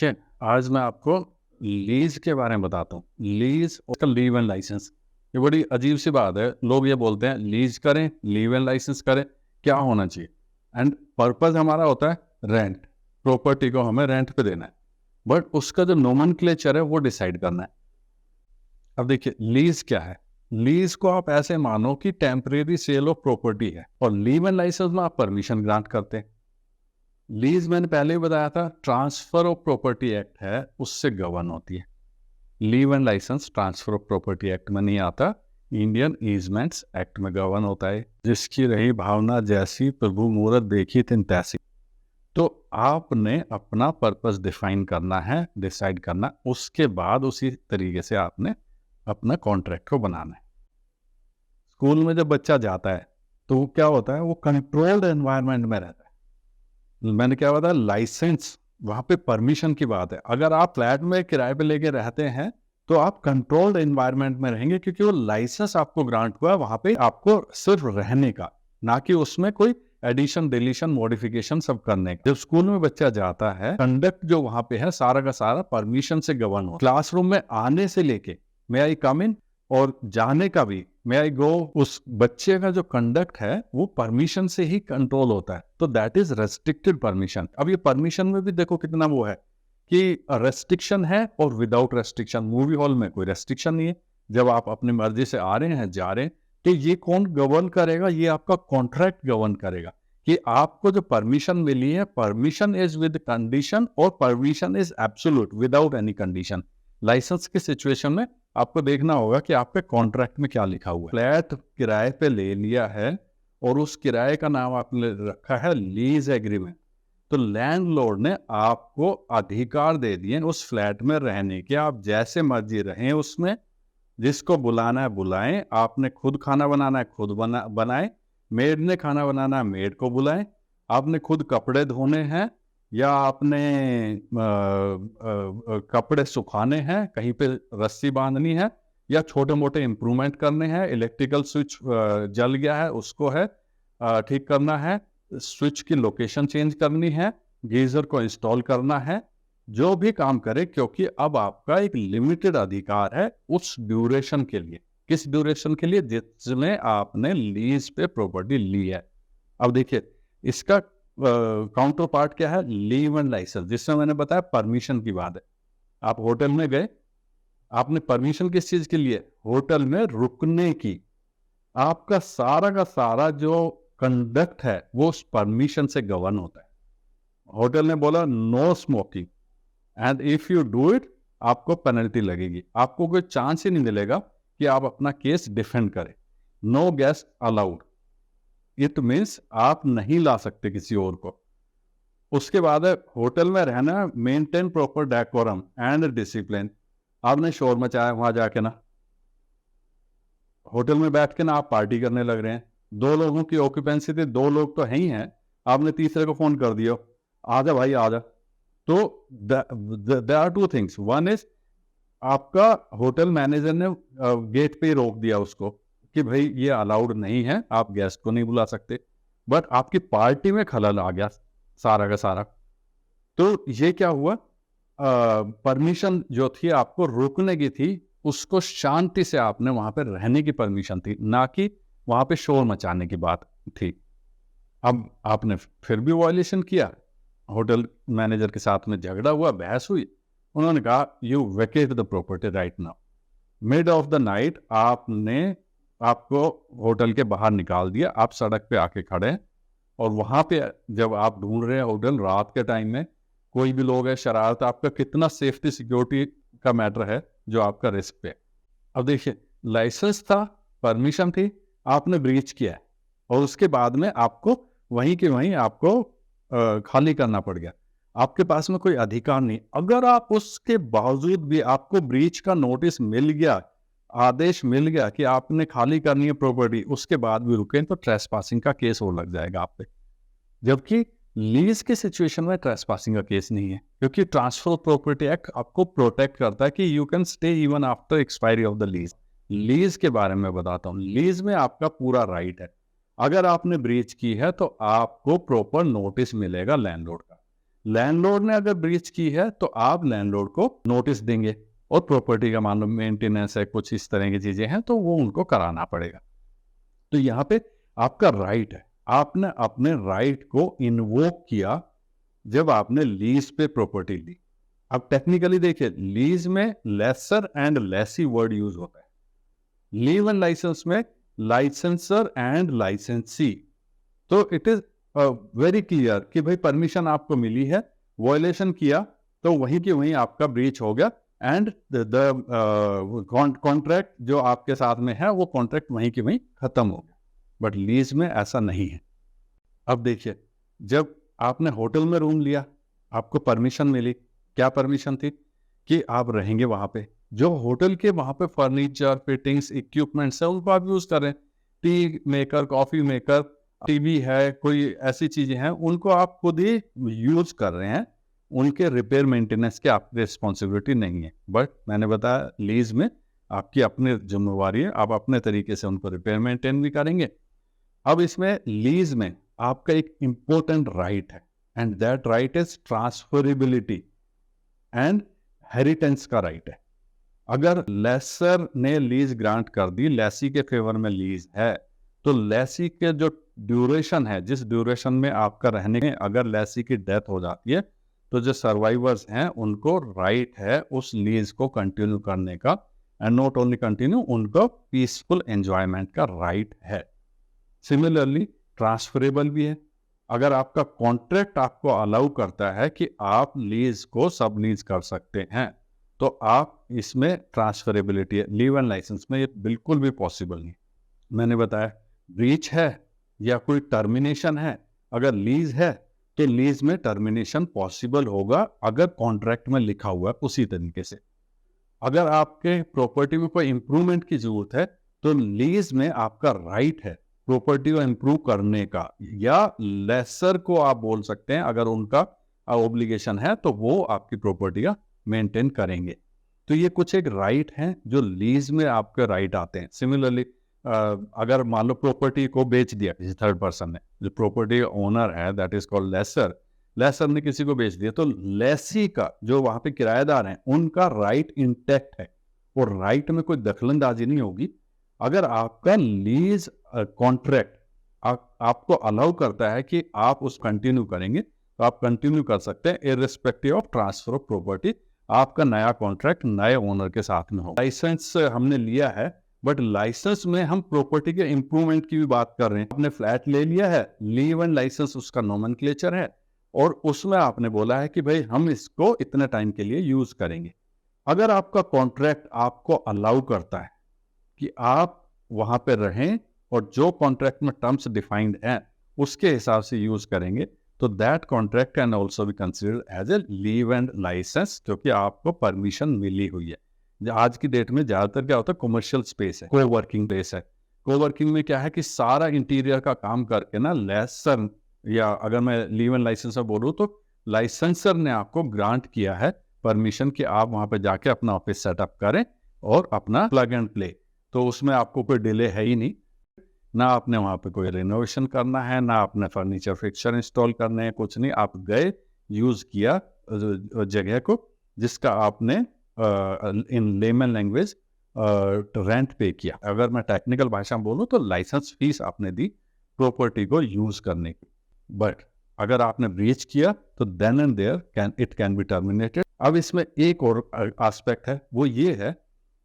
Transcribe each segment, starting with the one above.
देखिए, आज मैं आपको लीज़ के बारे में बताता हूँ। लीज़ और लीव एंड लाइसेंस, ये बड़ी अजीब-सी बात है। लोग ये बोलते हैं लीज़ करें, लीव एंड लाइसेंस करें, क्या होना चाहिए? एंड पर्पज़ हमारा होता है रेंट, प्रॉपर्टी को हमें रेंट पे देना है। बट उसका जो नोमेनक्लेचर है वो डिसाइड करना है। अब देखिए लीज़ क्या है? लीज़ को आप ऐसे मानो कि टेम्परेरी सेल ऑफ प्रॉपर्टी है और लीव एंड लाइसेंस में आप परमिशन ग्रांट करते हैं। लीज मैंने पहले ही बताया था, ट्रांसफर ऑफ प्रॉपर्टी एक्ट है, उससे गवर्न होती है। Leave and licence transfer of property act में नहीं आता, इंडियन ईजमेंट्स एक्ट में गवर्न होता है। जिसकी रही भावना जैसी, प्रभु मूरत देखी तिन तैसी। तो आपने अपना पर्पस डिफाइन करना है, डिसाइड करना, उसके बाद उसी तरीके से आपने अपना कॉन्ट्रैक्ट को बनाना है। स्कूल में जब बच्चा जाता है तो वो क्या होता है, वो कंट्रोल्ड एनवायरनमेंट में रहता है। मैंने क्या बताया, लाइसेंस, वहां पे परमिशन की बात है। अगर आप फ्लैट में किराए पे लेके रहते हैं तो आप कंट्रोल्ड एनवायरनमेंट में रहेंगे, क्योंकि वो लाइसेंस आपको ग्रांट हुआ है वहां पे आपको सिर्फ रहने का, ना कि उसमें कोई एडिशन डिलीशन मॉडिफिकेशन सब करने का। जब स्कूल में बच्चा जाता है, कंडक्ट जो वहां पे है सारा का सारा परमिशन से गवर्न हो। क्लासरूम में आने से लेके मे आई कम इन और जाने का भी मे आई गो, उस बच्चे का जो कंडक्ट है वो परमिशन से ही कंट्रोल होता है। तो दैट इज रेस्ट्रिक्टेड परमिशन। अब ये परमिशन में भी देखो कितना वो है कि रेस्ट्रिक्शन है और विदाउट रेस्ट्रिक्शन। मूवी हॉल में कोई रेस्ट्रिक्शन नहीं है, जब आप अपनी मर्जी से आ रहे हैं जा रहे हैं, तो ये कौन गवर्न करेगा? ये आपका कॉन्ट्रैक्ट गवर्न करेगा कि आपको जो परमिशन मिली है, परमिशन इज विद कंडीशन और permission is absolute without any condition. Licence की सिचुएशन में आपको देखना होगा कि आपके कॉन्ट्रैक्ट में क्या लिखा हुआ है। फ्लैट किराए पे ले लिया है और उस किराए का नाम आपने रखा है लीज एग्रीमेंट, तो लैंडलॉर्ड ने आपको अधिकार दे दिए उस फ्लैट में रहने के। आप जैसे मर्जी रहें उसमें, जिसको बुलाना है बुलाएं, आपने खुद खाना बनाना है खुद बनाएं, मेड ने खाना बनाना है मेड को बुलाएं, आपने खुद कपड़े धोने हैं या आपने कपड़े सुखाने हैं, कहीं पे रस्सी बांधनी है या छोटे मोटे इम्प्रूवमेंट करने हैं, इलेक्ट्रिकल स्विच जल गया है उसको है ठीक करना है, स्विच की लोकेशन चेंज करनी है, गीजर को इंस्टॉल करना है, जो भी काम करे, क्योंकि अब आपका एक लिमिटेड अधिकार है उस ड्यूरेशन के लिए। किस ड्यूरेशन के लिए? जिसमें आपने लीज पे प्रॉपर्टी ली है। अब देखिए इसका काउंटर पार्ट क्या है? लीव एंड लाइसेंस, जिसमें मैंने बताया परमिशन की बात है। आप होटल में गए, आपने परमिशन किस चीज के लिए? होटल में रुकने की। आपका सारा का सारा जो कंडक्ट है वो उस परमिशन से गवर्न होता है। होटल ने बोला no smoking, and if you do it आपको पेनल्टी लगेगी। आपको कोई चांस ही नहीं मिलेगा कि आप अपना केस डिफेंड करें। No guest allowed, it means आप नहीं ला सकते किसी और को। उसके बाद है होटल में रहना, maintain proper decorum and discipline. आपने शोर मचाया वहां जाके ना, होटल में बैठ के ना आप पार्टी करने लग रहे हैं। 2 लोगों की ऑक्यूपेंसी थी, 2 लोग तो है ही हैं, आपने तीसरे को फोन कर दिया, आजा भाई आजा। तो there are 2 things. One is आपका होटल मैनेजर ने गेट पे ही रोक दिया उसको कि भाई ये अलाउड नहीं है, आप गेस्ट को नहीं बुला सकते, बट आपकी पार्टी में खलल आ गया सारा का सारा। तो ये क्या हुआ, परमिशन जो थी आपको रुकने की थी, उसको शांति से आपने वहां पे रहने की परमिशन थी, ना कि वहां पे शोर मचाने की बात थी। अब आपने फिर भी वायलेशन किया, होटल मैनेजर के साथ में झगड़ा हुआ, बहस हुई, उन्होंने कहा you vacate the property right now. Mid of the night आपको होटल के बाहर निकाल दिया, आप सड़क पे आके खड़े हैं और वहां पे जब आप ढूंढ रहे हैं होटल, रात के टाइम में कोई भी लोग है, शरारत, आपका कितना सेफ्टी सिक्योरिटी का मैटर है जो आपका रिस्क पे। अब देखिए लाइसेंस था, परमिशन थी, आपने ब्रीच किया है और उसके बाद में आपको वहीं के वहीं आपको खाली करना पड़ गया। आपके पास में कोई अधिकार नहीं। अगर आप उसके बावजूद भी, आपको ब्रीच का नोटिस मिल गया, आदेश मिल गया कि आपने खाली करनी है प्रॉपर्टी, उसके बाद भी रुके, तो ट्रेसपासिंग का केस और लग जाएगा आप पे। जबकि लीज के सिचुएशन में ट्रेसपासिंग का केस नहीं है, क्योंकि ट्रांसफर प्रॉपर्टी एक्ट आपको प्रोटेक्ट करता है कि you can stay even after expiry of the lease. Lease के बारे में बताता हूँ, लीज में आपका पूरा राइट है। अगर आपने ब्रीच की है तो आपको प्रॉपर नोटिस मिलेगा लैंडलॉर्ड का। लैंडलॉर्ड ने अगर ब्रीच की है तो आप लैंडलॉर्ड को नोटिस देंगे, और प्रॉपर्टी का मान लो मेंटेनेंस है, कुछ इस तरह की चीजें हैं, तो वो उनको कराना पड़ेगा। तो यहाँ पे आपका राइट है, आपने अपने राइट को इन्वोक किया जब आपने लीज पे प्रॉपर्टी ली। अब टेक्निकली देखिए, लीज में lessor and lessee word use होता है, लीव एंड लाइसेंस में लाइसेंसर एंड लाइसेंसी। तो इट इज वेरी क्लियर कि भाई परमिशन आपको मिली है, वायलेशन किया तो वहीं की वहीं आपका ब्रीच हो गया, एंड द कॉन्ट्रैक्ट जो आपके साथ में है वो कॉन्ट्रैक्ट वहीं की वहीं खत्म हो गया। बट लीज में ऐसा नहीं है। अब देखिए, जब आपने होटल में रूम लिया, आपको परमिशन मिली, क्या परमिशन थी कि आप रहेंगे वहां पे, जो होटल के वहां पे फर्नीचर, फिटिंग्स, इक्विपमेंट्स है उनको आप यूज करें, T maker, coffee maker, TV है, कोई ऐसी चीजें हैं उनको आप खुद ही यूज कर रहे हैं, उनके रिपेयर मेंटेनेंस की आपकी रिस्पॉन्सिबिलिटी नहीं है। बट मैंने बताया लीज में आपकी अपनी जिम्मेवारी है, आप अपने तरीके से उनको रिपेयर मेंटेन भी करेंगे। अब इसमें लीज में आपका एक इंपॉर्टेंट राइट है, and that right is transferability and inheritance का राइट है। अगर लेसर ने लीज ग्रांट कर दी, लेसी के फेवर में लीज है, तो लेसी के जो ड्यूरेशन है, जिस ड्यूरेशन में आपका रहने के, अगर लेसी की डेथ हो जाती है तो जो सर्वाइवर्स हैं उनको राइट है उस लीज को कंटिन्यू करने का, एंड नॉट ओनली कंटिन्यू, उनको पीसफुल एंजॉयमेंट का राइट है। सिमिलरली ट्रांसफरेबल भी है। अगर आपका कॉन्ट्रैक्ट आपको अलाउ करता है कि आप लीज को सब लीज कर सकते हैं, तो आप इसमें ट्रांसफरेबिलिटी है। लीव एंड लाइसेंस में ये बिल्कुल भी पॉसिबल नहीं। मैंने बताया ब्रीच है या कोई टर्मिनेशन है, अगर लीज है तो लीज में टर्मिनेशन पॉसिबल होगा अगर कॉन्ट्रैक्ट में लिखा हुआ है उसी तरीके से। अगर आपके प्रॉपर्टी में कोई इंप्रूवमेंट की जरूरत है तो लीज में आपका राइट है प्रॉपर्टी को इंप्रूव करने का, या लेसर को आप बोल सकते हैं, अगर उनका ऑब्लिगेशन है तो वो आपकी प्रॉपर्टी का मेंटेन करेंगे। तो ये कुछ एक राइट हैं जो लीज में आपके राइट आते हैं। सिमिलरली अगर मान लो प्रॉपर्टी को बेच दिया किसी थर्ड पर्सन ने, जो प्रॉपर्टी ओनर है that is called lessor, lessor ने किसी को बेच दिया, तो लेसी का जो वहां पे किराएदार हैं उनका राइट इंटैक्ट है, और राइट में कोई दखलंदाजी नहीं होगी। अगर आपका लीज कॉन्ट्रैक्ट आपको अलाउ करता है कि आप उस कंटिन्यू करेंगे तो आप कंटिन्यू कर सकते हैं irrespective of transfer of property. आपका नया कॉन्ट्रैक्ट नए ओनर के साथ में हो। लाइसेंस हमने लिया है, बट लाइसेंस में हम प्रॉपर्टी के इंप्रूवमेंट की भी बात कर रहे हैं। आपने फ्लैट ले लिया है, लीव एंड लाइसेंस उसका नोमेनक्लेचर है, और उसमें आपने बोला है कि भाई हम इसको इतने टाइम के लिए यूज करेंगे। अगर आपका कॉन्ट्रैक्ट आपको अलाउ करता है कि आप वहां पे रहें और जो कॉन्ट्रैक्ट में टर्म्स डिफाइंड हैं उसके हिसाब से यूज करेंगे, तो that contract can also be considered as a leave and licence, क्योंकि आपको परमिशन मिली हुई है। आज की डेट में ज्यादातर क्या होता है, कमर्शियल स्पेस है, कोवर्किंग प्लेस है। कोवर्किंग में क्या है कि सारा इंटीरियर का काम करके ना लेसर, या अगर मैं लीव एंड लाइसेंसर बोलूँ तो लाइसेंसर ने आपको ग्रांट किया है परमिशन कि आप वहां पे जाके अपना ऑफिस सेटअप करें और अपना प्लग एंड प्ले। तो उसमें आपको कोई डिले है ही नहीं, ना आपने वहां पे कोई रिनोवेशन करना है, ना आपने फर्नीचर फिक्सर इंस्टॉल करने हैं, कुछ नहीं। आप गए, यूज किया जगह को जिसका आपने इन लेमन लैंग्वेज रेंट पे किया। अगर मैं टेक्निकल भाषा में बोलूँ तो लाइसेंस फीस आपने दी प्रॉपर्टी को यूज करने की। बट अगर आपने ब्रीच किया तो then and there it can be terminated. अब इसमें एक और एस्पेक्ट है, वो ये है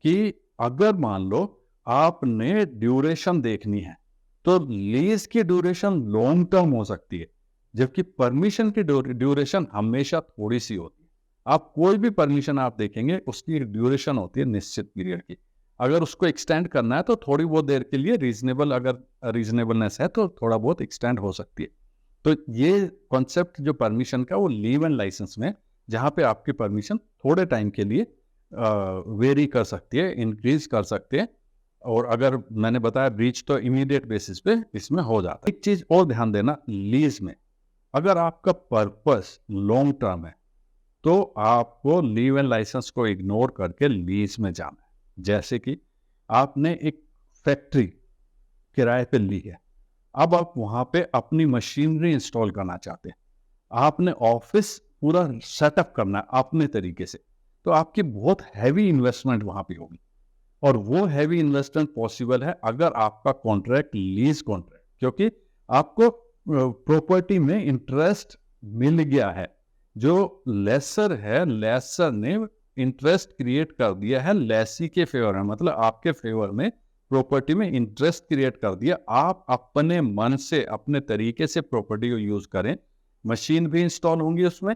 कि अगर मान लो आपने ड्यूरेशन देखनी है तो लीज की ड्यूरेशन लॉन्ग टर्म हो सकती है, जबकि परमिशन की ड्यूरेशन हमेशा थोड़ी सी होती है। आप कोई भी परमिशन आप देखेंगे उसकी ड्यूरेशन होती है निश्चित पीरियड की। अगर उसको एक्सटेंड करना है तो थोड़ी बहुत देर के लिए रीजनेबल, अगर रीजनेबलनेस है तो थोड़ा बहुत एक्सटेंड हो सकती है। तो ये कॉन्सेप्ट जो परमिशन का, वो लीव एंड लाइसेंस में, जहां पे आपकी परमिशन थोड़े टाइम के लिए वेरी कर सकती है, इंक्रीज कर सकते हैं, और अगर मैंने बताया ब्रीच तो इमीडिएट बेसिस पे इसमें हो जाता है। एक चीज और ध्यान देना, लीज में अगर आपका पर्पस लॉन्ग टर्म है तो आपको लीव एंड लाइसेंस को इग्नोर करके लीज में जाना है। जैसे कि आपने एक फैक्ट्री किराए पे ली है, अब आप वहां पे अपनी मशीनरी इंस्टॉल करना चाहते हैं, आपने ऑफिस पूरा सेटअप करना है अपने तरीके से, तो आपकी बहुत हैवी इन्वेस्टमेंट वहां पे होगी। और वो हैवी इन्वेस्टमेंट पॉसिबल है अगर आपका कॉन्ट्रैक्ट लीज कॉन्ट्रैक्ट, क्योंकि आपको प्रॉपर्टी में इंटरेस्ट मिल गया है। जो लेसर है, लेसर ने इंटरेस्ट क्रिएट कर दिया है लेसी के फेवर में, मतलब आपके फेवर में प्रॉपर्टी में इंटरेस्ट क्रिएट कर दिया। आप अपने मन से अपने तरीके से प्रॉपर्टी को यूज करें, मशीन भी इंस्टॉल होंगी उसमें,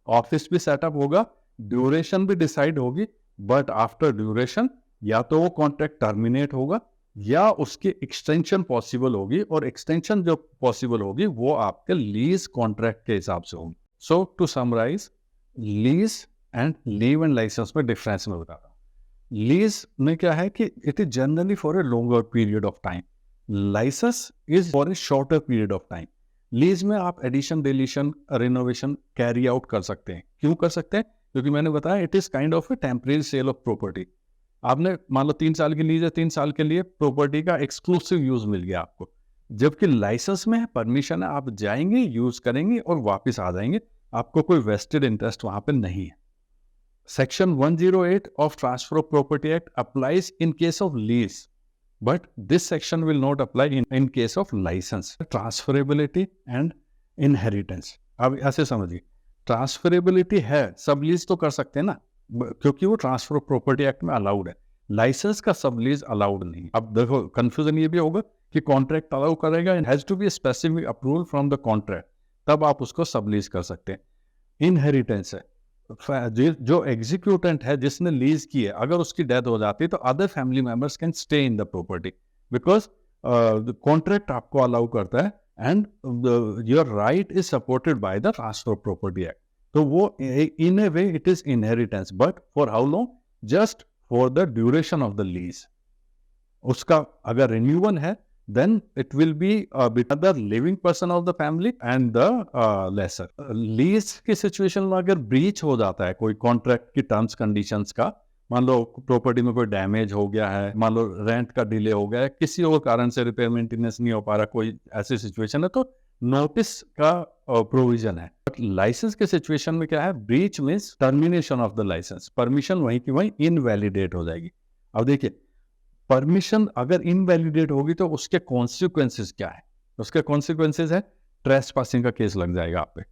ऑफिस भी सेटअप होगा, ड्यूरेशन भी डिसाइड होगी, बट आफ्टर ड्यूरेशन या तो वो कॉन्ट्रैक्ट टर्मिनेट होगा या उसकी एक्सटेंशन पॉसिबल होगी, और एक्सटेंशन जो पॉसिबल होगी वो आपके लीज कॉन्ट्रैक्ट के हिसाब से होगी। So to summarise, lease and leave and licence में डिफरेंस मैं बताता हूँ। लीज में क्या है कि it is generally for a longer period of time, licence is for a shorter period of time. Lease में आप addition, deletion, renovation carry out कर सकते हैं। क्यों कर सकते हैं? क्योंकि मैंने बताया it is kind of a temporary sale of property. आपने मान लो 3 साल की लीज है, 3 साल के लिए प्रॉपर्टी का एक्सक्लूसिव यूज मिल गया आपको। जबकि लाइसेंस में है, परमिशन है, आप जाएंगे, यूज करेंगे और वापस आ जाएंगे, आपको कोई वेस्टेड इंटरेस्ट वहां पे नहीं है। Section 108 of Transfer of Property Act applies in case of lease, but this section will not apply in case of license. Transferability and inheritance. अब ऐसे समझिए, ट्रांसफरेबिलिटी है, सब लीज तो कर सकते हैं ना, क्योंकि वो ट्रांसफर ऑफ प्रॉपर्टी एक्ट में अलाउड है। लाइसेंस का सब लीज अलाउड नहीं। अब देखो कंफ्यूजन ये भी होगा कि कॉन्ट्रैक्ट अलाउ करेगा, it has to be specific approval from the contract, तब आप उसको सब लीज कर सकते हैं। इनहेरिटेंस है, जो एग्जीक्यूटेंट है जिसने लीज की है, अगर उसकी डेथ हो जाती है तो other family members can stay in the property, because contract आपको अलाउ करता है and your right is supported by the transfer of property act. तो वो in a way it is inheritance, but for how long? Just for the duration of the lease. उसका अगर renewal है then it will be between the living person of the family and the lessor. Lease की situation में अगर breach हो जाता है कोई कॉन्ट्रैक्ट की टर्म्स कंडीशंस का, मान लो प्रॉपर्टी में कोई डैमेज हो गया है, मान लो रेंट का डिले हो गया है, किसी और कारण से रिपेयर मेंटेनेंस नहीं हो पा रहा, कोई ऐसी सिचुएशन है, तो नोटिस का प्रोविजन है। बट लाइसेंस के सिचुएशन में क्या है? Breach means termination of the licence, permission वहीं की वहीं इनवैलिडेट हो जाएगी। अब देखिए, परमिशन अगर इनवैलिडेट होगी तो उसके कॉन्सिक्वेंसेस क्या है? उसके कॉन्सिक्वेंसेस है ट्रेसपासिंग का केस लग जाएगा आप पे।